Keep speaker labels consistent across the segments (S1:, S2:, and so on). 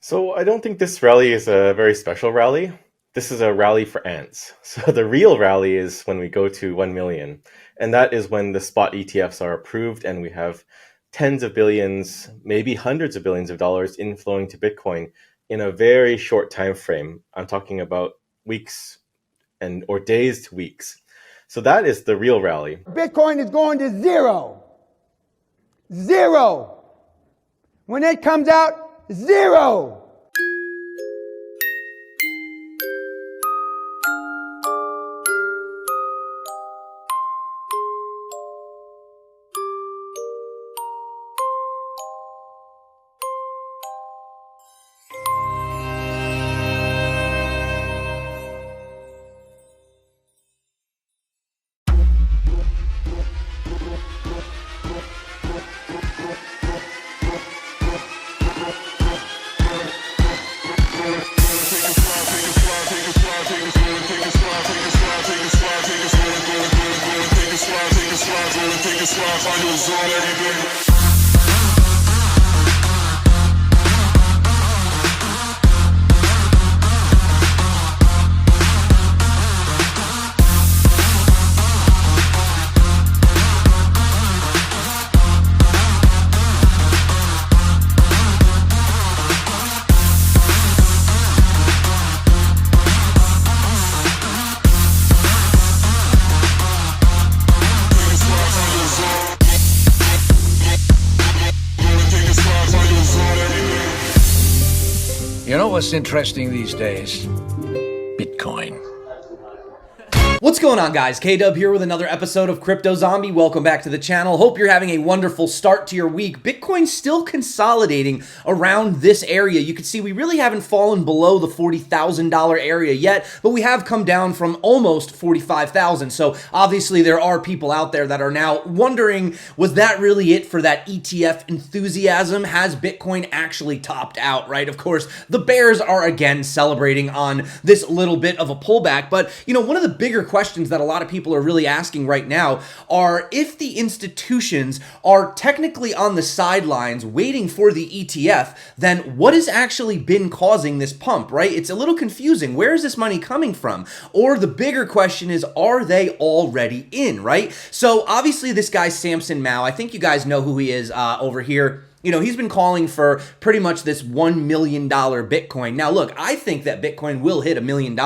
S1: So I don't think this rally is a very special rally. This is a rally for ants. So the real rally is when we go to 1 million. And that is when the spot ETFs are approved and we have tens of billions, maybe hundreds of billions of dollars inflowing to Bitcoin in a very short time frame. I'm talking about weeks or days to weeks. So that is the real rally.
S2: Bitcoin is going to zero. Zero. When it comes out, zero.
S3: You know what's interesting these days? Bitcoin.
S4: What's going on, guys? K-Dub here with another episode of Crypto Zombie. Welcome back to the channel. Hope you're having a wonderful start to your week. Bitcoin's still consolidating around this area. You can see we really haven't fallen below the $40,000 area yet, but we have come down from almost 45,000. So obviously there are people out there that are now wondering, was that really it for that ETF enthusiasm? Has Bitcoin actually topped out, right? Of course, the bears are again celebrating on this little bit of a pullback, but you know, one of the bigger questions that a lot of people are really asking right now are if the institutions are technically on the sidelines waiting for the ETF, then what has actually been causing this pump, right? It's a little confusing. Where is this money coming from? Or the bigger question is, are they already in, right? So obviously this guy, Samson Mow, I think you guys know who he is over here. You know, he's been calling for pretty much this $1 million Bitcoin. Now, look, I think that Bitcoin will hit $1 million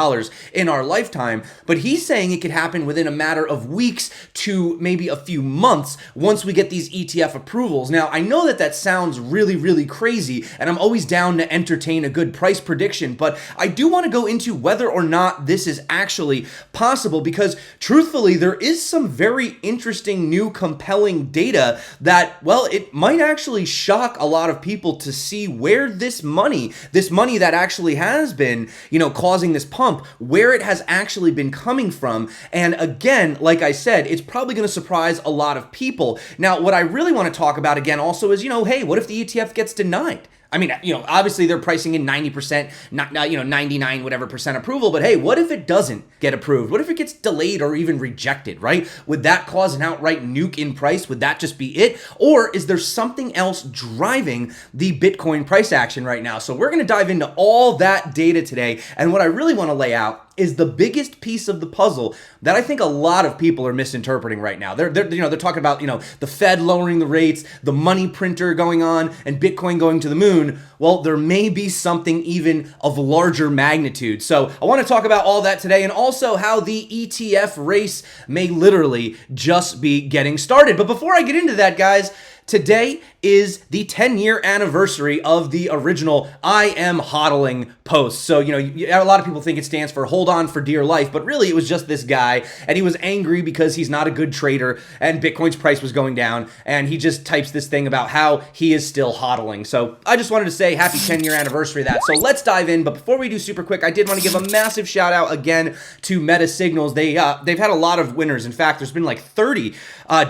S4: in our lifetime, but he's saying it could happen within a matter of weeks to maybe a few months once we get these ETF approvals. Now, I know that that sounds really, really crazy, and I'm always down to entertain a good price prediction, but I do want to go into whether or not this is actually possible because, truthfully, there is some very interesting, new, compelling data that, well, it might actually shock a lot of people to see where this money that actually has been, you know, causing this pump, where it has actually been coming from. And again, like I said, it's probably going to surprise a lot of people. Now, what I really want to talk about again also is, you know, hey, what if the ETF gets denied? I mean, you know, obviously they're pricing in 90%, not, you know, 99 whatever percent approval, but hey, what if it doesn't get approved? What if it gets delayed or even rejected, right? Would that cause an outright nuke in price? Would that just be it? Or is there something else driving the Bitcoin price action right now? So we're going to dive into all that data today. And what I really want to lay out is the biggest piece of the puzzle that I think a lot of people are misinterpreting right now. They're talking about, you know, the Fed lowering the rates, the money printer going on, and Bitcoin going to the moon. Well, there may be something even of larger magnitude. So I want to talk about all that today and also how the ETF race may literally just be getting started. But before I get into that, guys, today is the 10-year anniversary of the original I am HODLing post. So, you know, a lot of people think it stands for hold on for dear life, but really it was just this guy, and he was angry because he's not a good trader and Bitcoin's price was going down, and he just types this thing about how he is still HODLing. So I just wanted to say happy 10-year anniversary of that. So let's dive in, but before we do, super quick, I did want to give a massive shout out again to Meta Signals. They've had a lot of winners. In fact, there's been like 30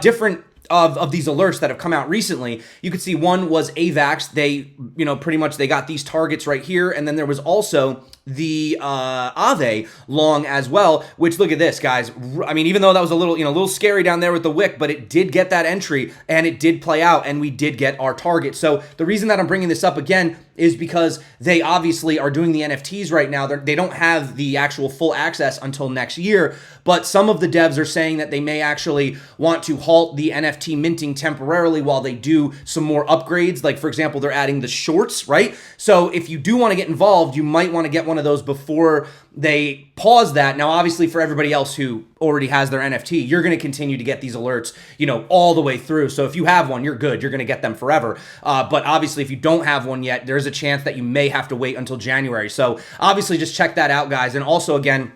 S4: different of these alerts that have come out recently. You could see one was AVAX. They, you know, pretty much they got these targets right here. And then there was also the Aave long as well, which look at this, guys. I mean, even though that was a little scary down there with the wick, but it did get that entry and it did play out and we did get our target. So the reason that I'm bringing this up again is because they obviously are doing the NFTs right now. They don't have the actual full access until next year, but some of the devs are saying that they may actually want to halt the NFT minting temporarily while they do some more upgrades. Like, for example, they're adding the shorts, right? So if you do want to get involved, you might want to get one of those before they pause that. Now, obviously, for everybody else who already has their NFT, you're going to continue to get these alerts, all the way through. So if you have one, you're good. You're going to get them forever. But obviously, if you don't have one yet, there's a chance that you may have to wait until January. So obviously, just check that out, guys. And also, again,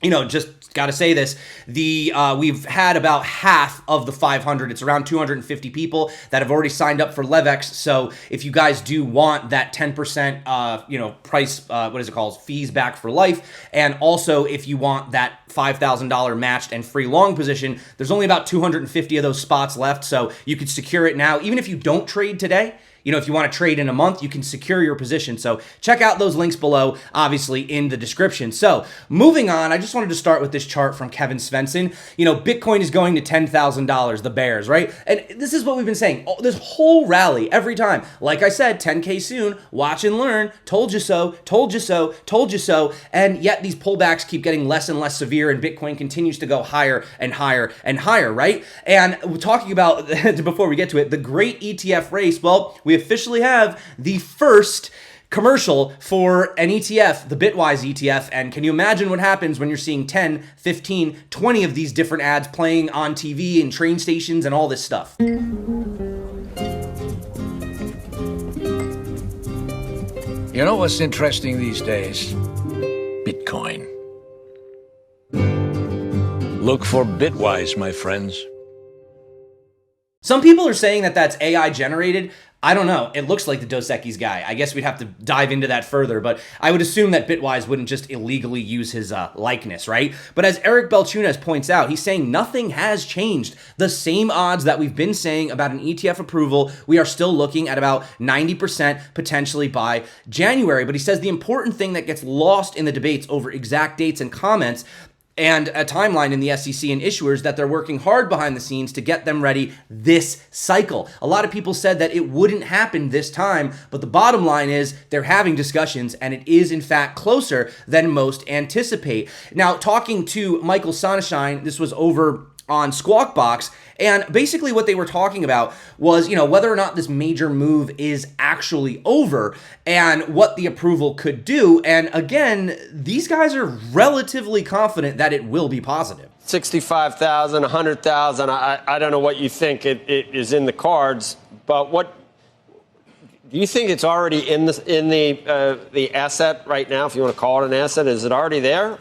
S4: just got to say this, we've had about half of the 500. It's around 250 people that have already signed up for LeveX. So if you guys do want that 10%, price, what is it called? Fees back for life. And also if you want that $5,000 matched and free long position, there's only about 250 of those spots left. So you could secure it now, even if you don't trade today. If you want to trade in a month, you can secure your position. So check out those links below, obviously in the description. So moving on, I just wanted to start with this chart from Kevin Svensson. Bitcoin is going to $10,000, the bears, right? And this is what we've been saying. This whole rally, every time. Like I said, 10K soon, watch and learn, told you so, told you so, told you so. And yet these pullbacks keep getting less and less severe and Bitcoin continues to go higher and higher and higher, right? And we're talking about, before we get to it, the great ETF race. Well, we officially have the first commercial for an ETF, the Bitwise ETF. And can you imagine what happens when you're seeing 10, 15, 20 of these different ads playing on TV and train stations and all this stuff?
S3: You know what's interesting these days? Bitcoin. Look for Bitwise, my friends.
S4: Some people are saying that that's AI generated. I don't know. It looks like the Dos Equis guy. I guess we'd have to dive into that further, but I would assume that Bitwise wouldn't just illegally use his likeness, right? But as Eric Belchunas points out, he's saying nothing has changed. The same odds that we've been saying about an ETF approval, we are still looking at about 90% potentially by January. But he says the important thing that gets lost in the debates over exact dates and comments and a timeline in the SEC and issuers that they're working hard behind the scenes to get them ready this cycle. A lot of people said that it wouldn't happen this time, but the bottom line is they're having discussions and it is in fact closer than most anticipate. Now, talking to Michael Sonnenschein, this was over on Squawk Box, and basically what they were talking about was, whether or not this major move is actually over and what the approval could do. And again, these guys are relatively confident that it will be positive.
S5: 65,000, 100,000. I don't know what you think it is in the cards, but what do you think it's already in the asset right now? If you want to call it an asset, is it already there?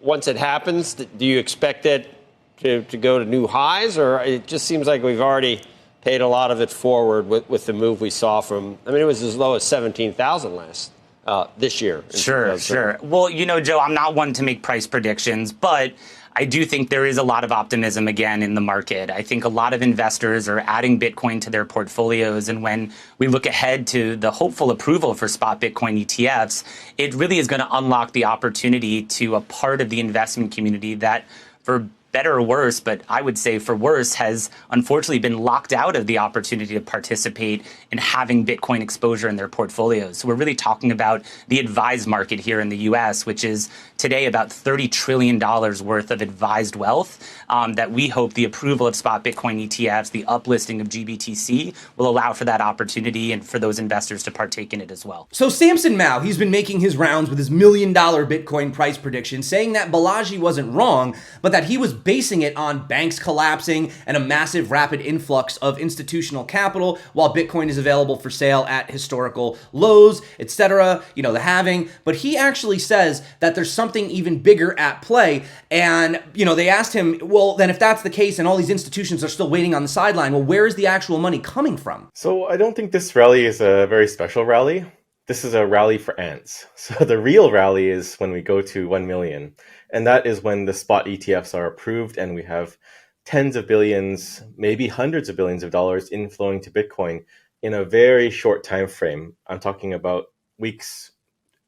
S5: Once it happens, do you expect it to go to new highs, or it just seems like we've already paid a lot of it forward with the move we saw from, it was as low as 17,000 this year.
S6: Sure. Well, Joe, I'm not one to make price predictions, but I do think there is a lot of optimism again in the market. I think a lot of investors are adding Bitcoin to their portfolios. And when we look ahead to the hopeful approval for spot Bitcoin ETFs, it really is going to unlock the opportunity to a part of the investment community that, for better or worse, but I would say for worse, has unfortunately been locked out of the opportunity to participate in having Bitcoin exposure in their portfolios. So we're really talking about the advised market here in the US, which is today about $30 trillion worth of advised wealth that we hope the approval of spot Bitcoin ETFs, the uplisting of GBTC, will allow for that opportunity and for those investors to partake in it as well.
S4: So Samson Mow, he's been making his rounds with his $1 million Bitcoin price prediction, saying that Balaji wasn't wrong, but that he was basing it on banks collapsing and a massive rapid influx of institutional capital while Bitcoin is available for sale at historical lows, etc., the halving. But he actually says that there's something even bigger at play. And, they asked him, well, then if that's the case and all these institutions are still waiting on the sideline, well, where is the actual money coming from?
S1: So I don't think this rally is a very special rally. This is a rally for ants. So the real rally is when we go to 1 million. And that is when the spot ETFs are approved and we have tens of billions, maybe hundreds of billions of dollars inflowing to Bitcoin in a very short time frame. I'm talking about weeks,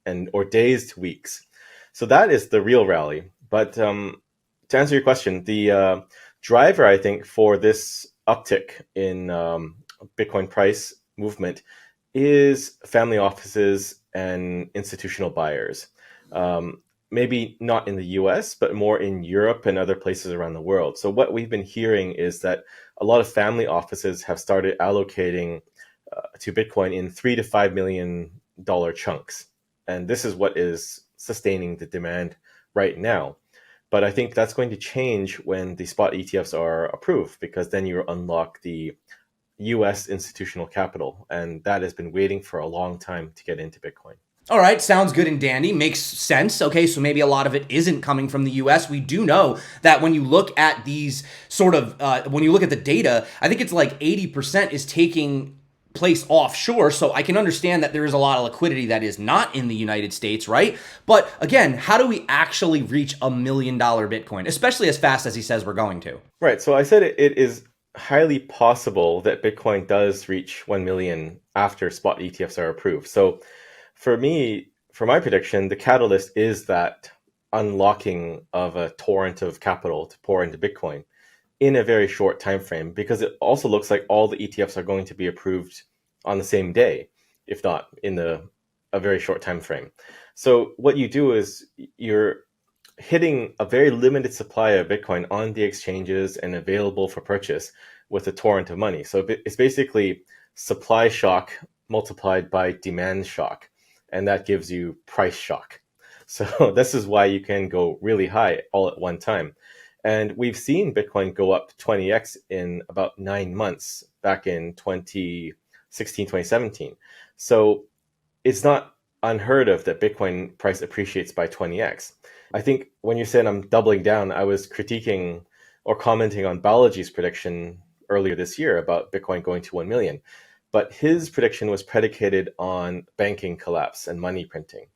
S1: and or days to weeks. So that is the real rally. But to answer your question, the driver, I think, for this uptick in Bitcoin price movement is family offices and institutional buyers. Maybe not in the US, but more in Europe and other places around the world. So what we've been hearing is that a lot of family offices have started allocating to Bitcoin in $3 to $5 million chunks. And this is what is sustaining the demand right now. But I think that's going to change when the spot ETFs are approved, because then you unlock the US institutional capital. And that has been waiting for a long time to get into Bitcoin.
S4: All right, sounds good and dandy, makes sense. Okay, so maybe a lot of it isn't coming from the US. We do know that when you look at these sort of, when you look at the data, I think it's like 80% is taking place offshore. So I can understand that there is a lot of liquidity that is not in the United States, right? But again, how do we actually reach $1 million Bitcoin, especially as fast as he says we're going to?
S1: Right, so I said it is highly possible that Bitcoin does reach 1 million after spot ETFs are approved. So for me, for my prediction, the catalyst is that unlocking of a torrent of capital to pour into Bitcoin in a very short time frame, because it also looks like all the ETFs are going to be approved on the same day, if not in a very short time frame. So what you do is you're hitting a very limited supply of Bitcoin on the exchanges and available for purchase with a torrent of money. So it's basically supply shock multiplied by demand shock, and that gives you price shock. So this is why you can go really high all at one time. And we've seen Bitcoin go up 20x in about 9 months back in 2016, 2017. So it's not unheard of that Bitcoin price appreciates by 20x. I think when you said I'm doubling down, I was critiquing or commenting on Balaji's prediction earlier this year about Bitcoin going to 1 million. But his prediction was predicated on banking collapse and money printing.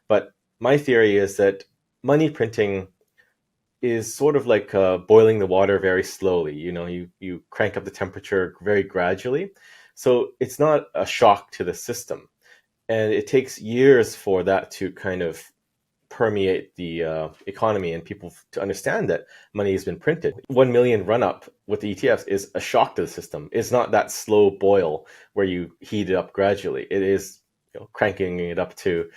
S1: But my theory is that money printing is sort of like boiling the water very slowly. You know, you crank up the temperature very gradually. So it's not a shock to the system. And it takes years for that to kind of permeate the economy and people to understand that money has been printed. 1 million run up with the ETFs is a shock to the system. It's not that slow boil where you heat it up gradually. It is, cranking it up to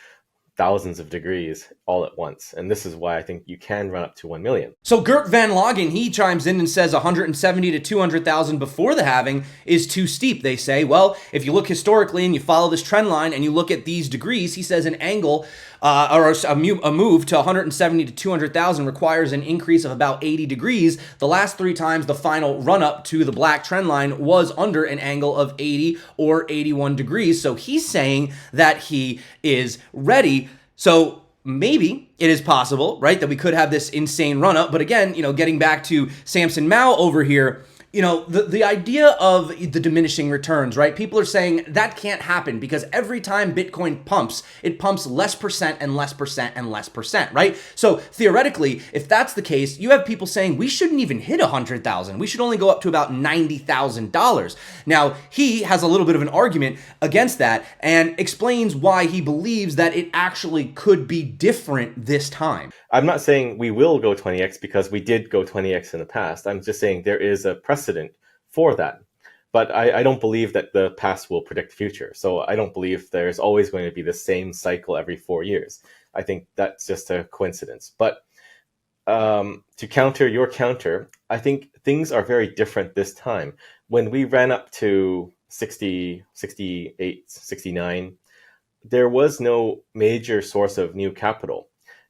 S1: thousands of degrees all at once. And this is why I think you can run up to 1 million.
S4: So Gert Van Loggen, he chimes in and says 170 to 200,000 before the halving is too steep. They say, well, if you look historically and you follow this trend line and you look at these degrees, he says an angle or a move to 170 to 200,000 requires an increase of about 80 degrees. The last 3 times the final run up to the black trend line was under an angle of 80 or 81 degrees. So he's saying that he is ready. So maybe it is possible, right, that we could have this insane run up. But again, getting back to Samson Mow over here, the idea of the diminishing returns, right? People are saying that can't happen because every time Bitcoin pumps, it pumps less percent and less percent and less percent, right? So theoretically, if that's the case, you have people saying we shouldn't even hit 100,000. We should only go up to about $90,000. Now, he has a little bit of an argument against that and explains why he believes that it actually could be different this time.
S1: I'm not saying we will go 20x because we did go 20x in the past. I'm just saying there is a precedent for that. But I don't believe that the past will predict the future. So I don't believe there's always going to be the same cycle every 4 years. I think that's just a coincidence. But to counter your counter, I think things are very different this time. When we ran up to 60, 68, 69, there was no major source of new capital.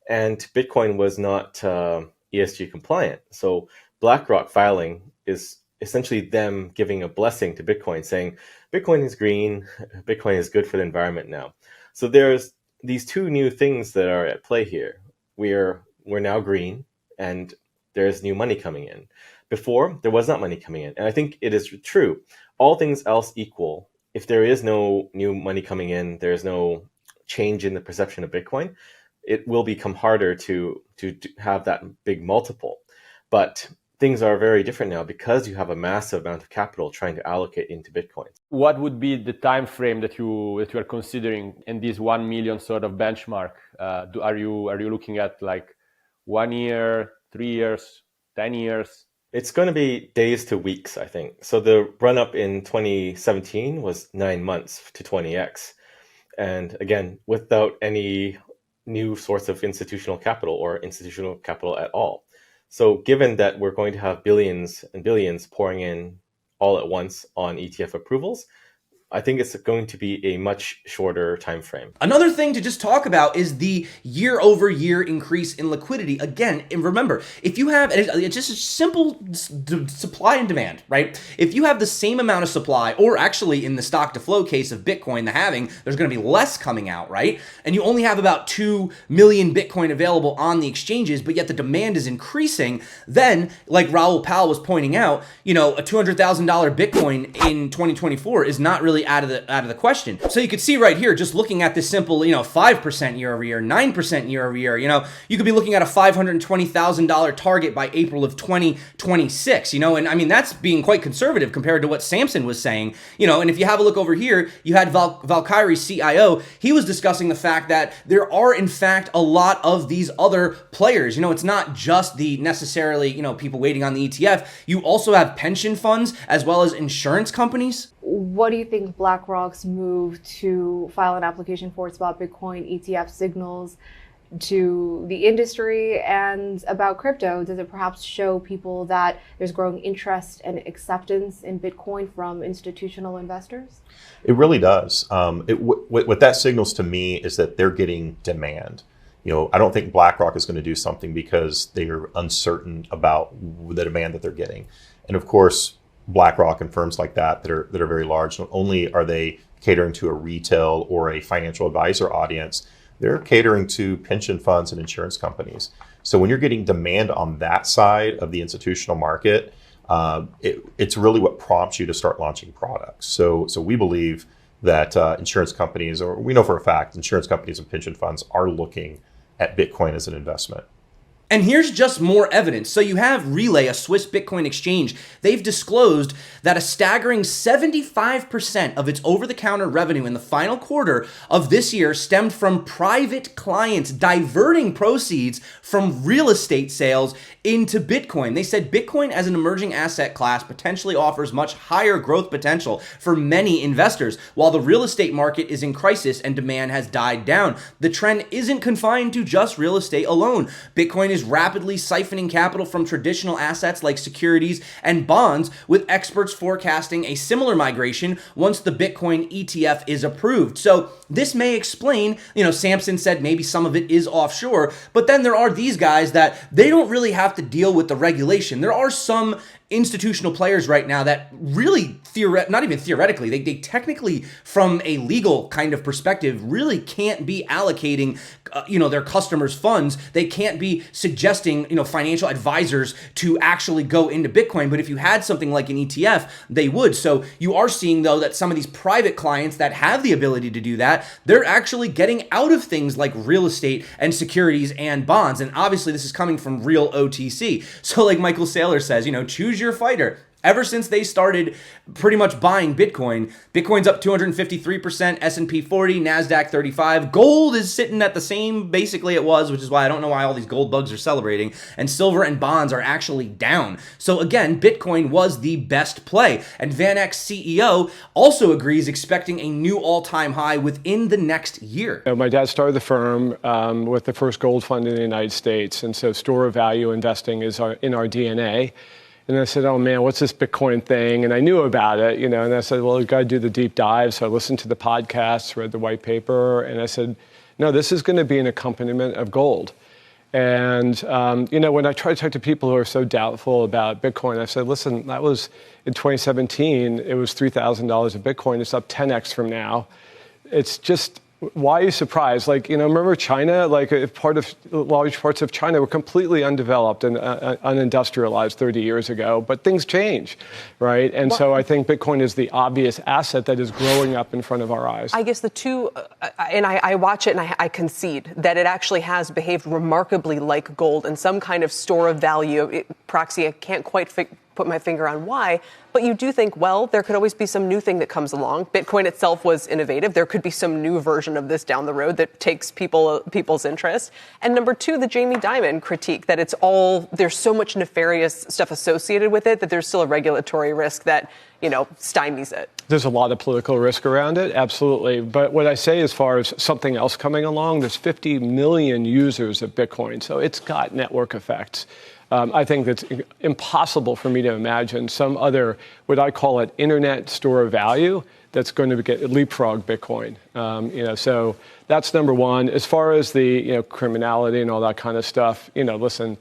S1: And Bitcoin was not ESG compliant. So BlackRock filing is essentially them giving a blessing to Bitcoin, saying Bitcoin is green, Bitcoin is good for the environment now. So there's these two new things that are at play here. We're now green, and there's new money coming in. Before, there was not money coming in. And I think it is true. All things else equal, if there is no new money coming in, there's no change in the perception of Bitcoin, it will become harder to have that big multiple. But things are very different now because you have a massive amount of capital trying to allocate into Bitcoins.
S7: What would be the time frame that you are considering in this 1 million sort of benchmark? Are you looking at like 1 year, 3 years, 10 years?
S1: It's going to be days to weeks, I think. So the run up in 2017 was 9 months to 20x. And again, without any new source of institutional capital or institutional capital at all. So given that we're going to have billions and billions pouring in all at once on ETF approvals, I think it's going to be a much shorter time frame.
S4: Another thing to just talk about is the year-over-year increase in liquidity. Again, and remember, if you have, it's just a simple supply and demand, right? If you have the same amount of supply, or actually in the stock to flow case of Bitcoin, the halving, there's going to be less coming out, right? And you only have about 2 million Bitcoin available on the exchanges, but yet the demand is increasing, then, like Raoul Pal was pointing out, a $200,000 Bitcoin in 2024 is not really out of the question. So you could see right here, just looking at this simple, 5% year over year, 9% year over year, you could be looking at a $520,000 target by April of 2026, and I mean, that's being quite conservative compared to what Samson was saying, and if you have a look over here, you had Valkyrie CIO, he was discussing the fact that there are in fact a lot of these other players, it's not just the necessarily, people waiting on the ETF, you also have pension funds as well as insurance companies.
S8: What do you think BlackRock's move to file an application for spot Bitcoin ETF signals to the industry and about crypto? Does it perhaps show people that there's growing interest and acceptance in Bitcoin from institutional investors?
S9: It really does. What that signals to me is that they're getting demand. I don't think BlackRock is going to do something because they are uncertain about the demand that they're getting. And of course, BlackRock and firms like that are very large, not only are they catering to a retail or a financial advisor audience, they're catering to pension funds and insurance companies. So when you're getting demand on that side of the institutional market, it's really what prompts you to start launching products. So we believe that insurance companies, or we know for a fact, insurance companies and pension funds are looking at Bitcoin as an investment.
S4: And here's just more evidence. So you have Relay, a Swiss Bitcoin exchange. They've disclosed that a staggering 75% of its over-the-counter revenue in the final quarter of this year stemmed from private clients diverting proceeds from real estate sales into Bitcoin. They said Bitcoin as an emerging asset class potentially offers much higher growth potential for many investors. While the real estate market is in crisis and demand has died down, the trend isn't confined to just real estate alone. Bitcoin is rapidly siphoning capital from traditional assets like securities and bonds, with experts forecasting a similar migration once the Bitcoin ETF is approved. So this may explain, Samson said maybe some of it is offshore, but then there are these guys that they don't really have to deal with the regulation. There are some institutional players right now that really not even theoretically, they technically from a legal kind of perspective really can't be allocating their customers' funds. They can't be suggesting financial advisors to actually go into Bitcoin, but if you had something like an ETF, they would. So you are seeing though that some of these private clients that have the ability to do that, they're actually getting out of things like real estate and securities and bonds, and obviously this is coming from real OTC. So like Michael Saylor says, choose your fighter. Ever since they started pretty much buying Bitcoin, Bitcoin's up 253%, S&P 40, NASDAQ 35. Gold is sitting at the same basically it was, which is why I don't know why all these gold bugs are celebrating. And silver and bonds are actually down. So again, Bitcoin was the best play. And VanEck CEO also agrees, expecting a new all-time high within the next year.
S10: My dad started the firm with the first gold fund in the United States. And so store of value investing is in our DNA. And I said, oh man, what's this Bitcoin thing? And I knew about it, and I said, well, you've got to do the deep dive. So I listened to the podcasts, read the white paper, and I said, no, this is going to be an accompaniment of gold. And, when I try to talk to people who are so doubtful about Bitcoin, I said, listen, that was in 2017, it was $3,000 a Bitcoin. It's up 10x from now. It's just Why are you surprised? Like, remember China? Like, large parts of China were completely undeveloped and unindustrialized 30 years ago, but things change, right? And so I think Bitcoin is the obvious asset that is growing up in front of our eyes.
S11: I guess the two, and I watch it and I concede that it actually has behaved remarkably like gold and some kind of store of value. Proxy, I can't quite put my finger on why, but you do think, well, there could always be some new thing that comes along. Bitcoin itself was innovative. There could be some new version of this down the road that takes people's interest. And number two, the Jamie Dimon critique that there's so much nefarious stuff associated with it that there's still a regulatory risk that, stymies it.
S10: There's a lot of political risk around it, absolutely. But what I say as far as something else coming along, there's 50 million users of Bitcoin, so it's got network effects. I think it's impossible for me to imagine some other, what I call it, internet store of value that's going to get leapfrog Bitcoin. So that's number one. As far as the criminality and all that kind of stuff, listen,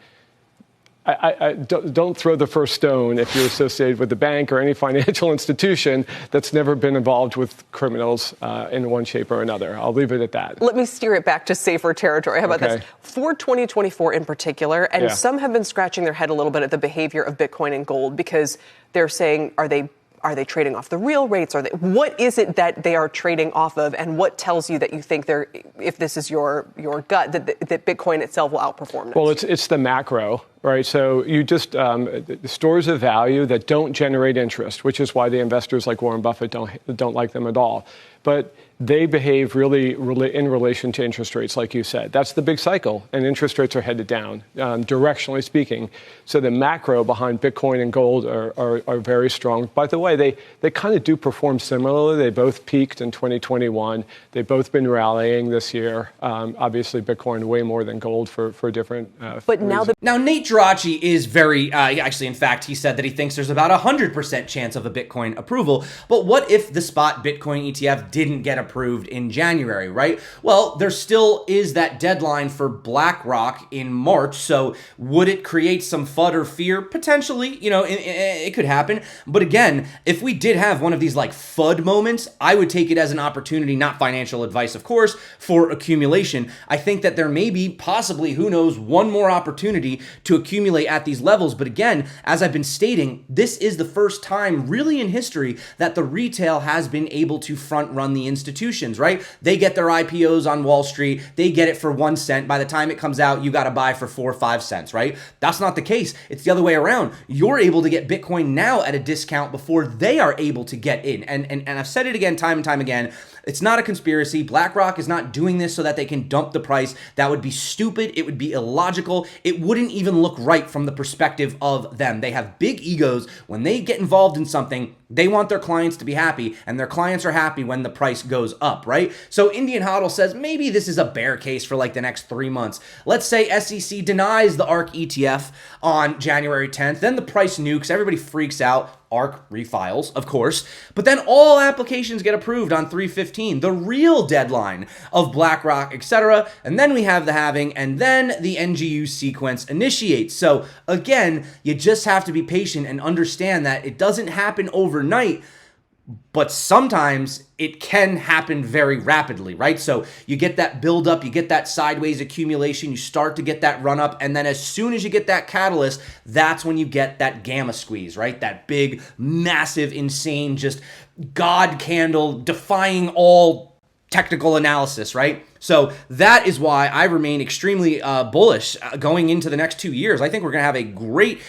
S10: I don't throw the first stone if you're associated with the bank or any financial institution that's never been involved with criminals in one shape or another. I'll leave it at that.
S11: Let me steer it back to safer territory. How about this? For 2024 in particular, and some have been scratching their head a little bit at the behavior of Bitcoin and gold because they're saying, are they trading off the real rates? What is it that they are trading off of, and what tells you that you think if this is your gut, that Bitcoin itself will outperform next?
S10: Well, it's the macro, right? So you just stores of value that don't generate interest, which is why the investors like Warren Buffett don't like them at all. But they behave really in relation to interest rates, like you said. That's the big cycle, and interest rates are headed down, directionally speaking. So the macro behind Bitcoin and gold are very strong. By the way, they kind of do perform similarly. They both peaked in 2021. They've both been rallying this year. Obviously, Bitcoin way more than gold for different
S4: But now Nate Geraci is very, actually, in fact, he said that he thinks there's about 100% chance of a Bitcoin approval. But what if the spot Bitcoin ETF didn't get approved in January, right? Well, there still is that deadline for BlackRock in March. So would it create some FUD or fear? Potentially, it could happen. But again, if we did have one of these like FUD moments, I would take it as an opportunity, not financial advice, of course, for accumulation. I think that there may be possibly, who knows, one more opportunity to accumulate at these levels. But again, as I've been stating, this is the first time really in history that the retail has been able to front run the institutions, right? They get their IPOs on Wall Street. They get it for 1 cent. By the time it comes out, you got to buy for 4 or 5 cents, right? That's not the case. It's the other way around. You're able to get Bitcoin now at a discount before they are able to get in. And I've said it again, time and time again. It's not a conspiracy. BlackRock is not doing this so that they can dump the price. That would be stupid. It would be illogical. It wouldn't even look right from the perspective of them. They have big egos. When they get involved in something, they want their clients to be happy, and their clients are happy when the price goes up, right? So Indian HODL says maybe this is a bear case for like the next 3 months. Let's say SEC denies the ARK ETF on January 10th. Then the price nukes. Everybody freaks out. ARK refiles, of course, but then all applications get approved on 3/15, the real deadline of BlackRock, etc. And then we have the halving, and then the NGU sequence initiates. So again, you just have to be patient and understand that it doesn't happen overnight, but sometimes it can happen very rapidly, right? So you get that build up, you get that sideways accumulation, you start to get that run up, and then as soon as you get that catalyst, that's when you get that gamma squeeze, right? That big, massive, insane, just God candle defying all technical analysis, right? So that is why I remain extremely bullish going into the next 2 years. I think we're going to have a great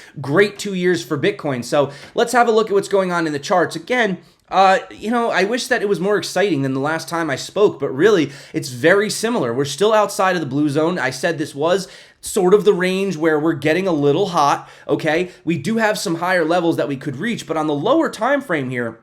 S4: 2 years for Bitcoin. So let's have a look at what's going on in the charts. Again, I wish that it was more exciting than the last time I spoke, but really it's very similar. We're still outside of the blue zone. I said this was sort of the range where we're getting a little hot, okay? We do have some higher levels that we could reach, but on the lower time frame here,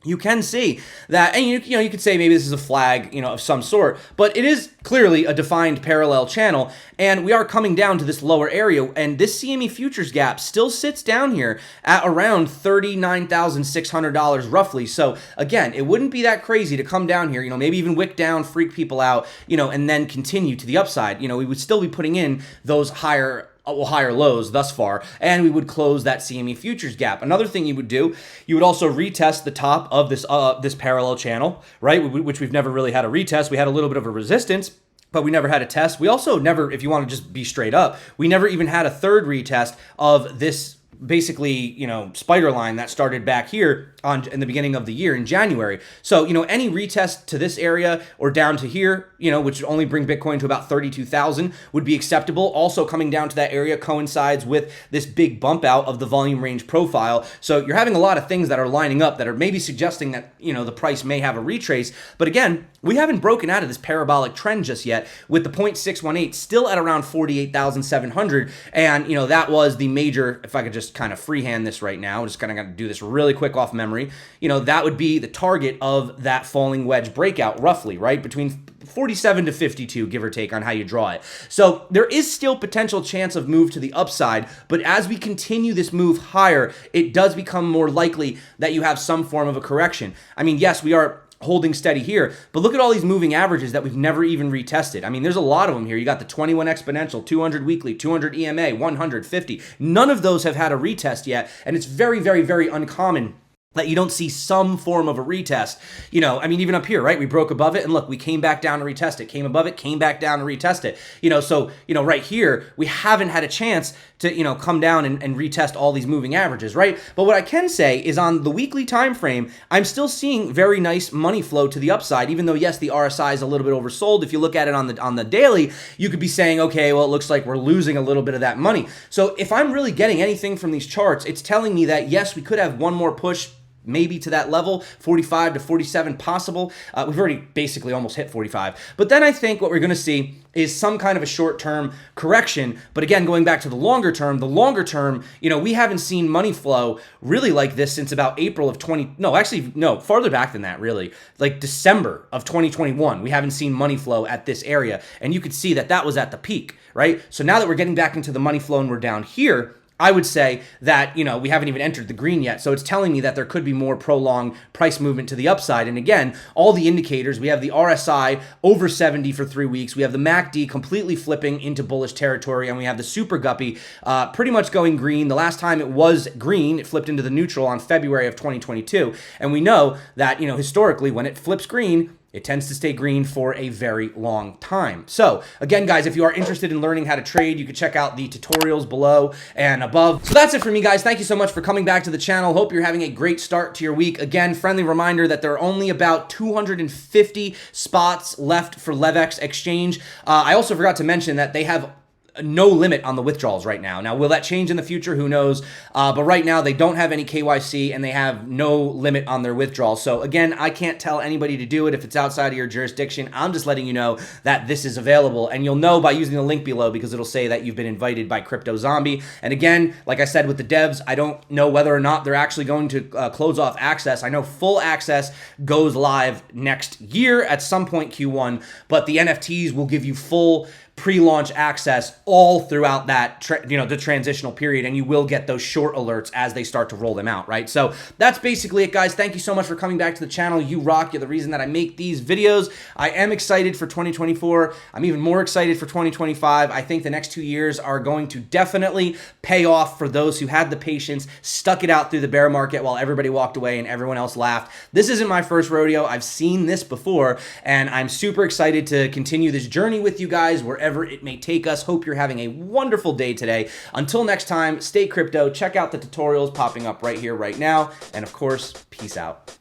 S4: you can see that, and you could say maybe this is a flag, of some sort, but it is clearly a defined parallel channel, and we are coming down to this lower area, and this CME futures gap still sits down here at around $39,600 roughly. So again, it wouldn't be that crazy to come down here, maybe even wick down, freak people out, and then continue to the upside. We would still be putting in those higher higher lows thus far, and we would close that CME futures gap. Another thing you would do, you would also retest the top of this parallel channel, right? Which we've never really had a retest. We had a little bit of a resistance, but we never had a test. We also never, if you want to just be straight up, we never even had a third retest of this basically, you know, spider line that started back here in the beginning of the year in January. So, you know, any retest to this area or down to here, you know, which would only bring Bitcoin to about 32,000 would be acceptable. Also coming down to that area coincides with this big bump out of the volume range profile. So you're having a lot of things that are lining up that are maybe suggesting that, you know, the price may have a retrace. But again, we haven't broken out of this parabolic trend just yet, with the 0.618 still at around 48,700. And, you know, that was the major, if I could just kind of freehand this right now, just kind of got to do this really quick off memory. You know, that would be the target of that falling wedge breakout, roughly, right? Between 47 to 52, give or take on how you draw it. So there is still potential chance of move to the upside, but as we continue this move higher, it does become more likely that you have some form of a correction. I mean, yes, we are holding steady here, but look at all these moving averages that we've never even retested. I mean, there's a lot of them here. You got the 21 exponential, 200 weekly, 200 EMA, 150. None of those have had a retest yet, and it's very, very, very uncommon that you don't see some form of a retest. You know, I mean, even up here, right? We broke above it, and look, we came back down to retest it, came above it, came back down to retest it. You know, so, you know, right here, we haven't had a chance to, you know, come down and retest all these moving averages, right? But what I can say is on the weekly time frame, I'm still seeing very nice money flow to the upside, even though, yes, the RSI is a little bit oversold. If you look at it on the daily, you could be saying, okay, well, it looks like we're losing a little bit of that money. So if I'm really getting anything from these charts, it's telling me that, yes, we could have one more push maybe to that level, 45 to 47 possible. We've already basically almost hit 45. But then I think what we're going to see is some kind of a short-term correction. But again, going back to the longer term, you know, we haven't seen money flow really like this since about April of farther back than that, really. Like December of 2021, we haven't seen money flow at this area. And you could see that that was at the peak, right? So now that we're getting back into the money flow and we're down here, I would say that, you know, we haven't even entered the green yet. So it's telling me that there could be more prolonged price movement to the upside. And again, all the indicators, we have the RSI over 70 for 3 weeks. We have the MACD completely flipping into bullish territory. And we have the super guppy pretty much going green. The last time it was green, it flipped into the neutral on February of 2022. And we know that, you know, historically, when it flips green, it tends to stay green for a very long time. So again, guys, if you are interested in learning how to trade, you can check out the tutorials below and above. So that's it for me, guys. Thank you so much for coming back to the channel. Hope you're having a great start to your week. Again, friendly reminder that there are only about 250 spots left for LeveX Exchange. I also forgot to mention that they have no limit on the withdrawals right now. Now, will that change in the future? Who knows? But right now, they don't have any KYC and they have no limit on their withdrawals. So again, I can't tell anybody to do it if it's outside of your jurisdiction. I'm just letting you know that this is available. And you'll know by using the link below because it'll say that you've been invited by Crypto Zombie. And again, like I said with the devs, I don't know whether or not they're actually going to close off access. I know full access goes live next year at some point Q1, but the NFTs will give you full pre-launch access all throughout that, the transitional period, and you will get those short alerts as they start to roll them out, right? So that's basically it, guys. Thank you so much for coming back to the channel. You rock. You're the reason that I make these videos. I am excited for 2024. I'm even more excited for 2025. I think the next 2 years are going to definitely pay off for those who had the patience, stuck it out through the bear market while everybody walked away and everyone else laughed. This isn't my first rodeo. I've seen this before, and I'm super excited to continue this journey with you guys wherever it may take us. Hope you're having a wonderful day today. Until next time, stay crypto. Check out the tutorials popping up right here, right now. And of course, peace out.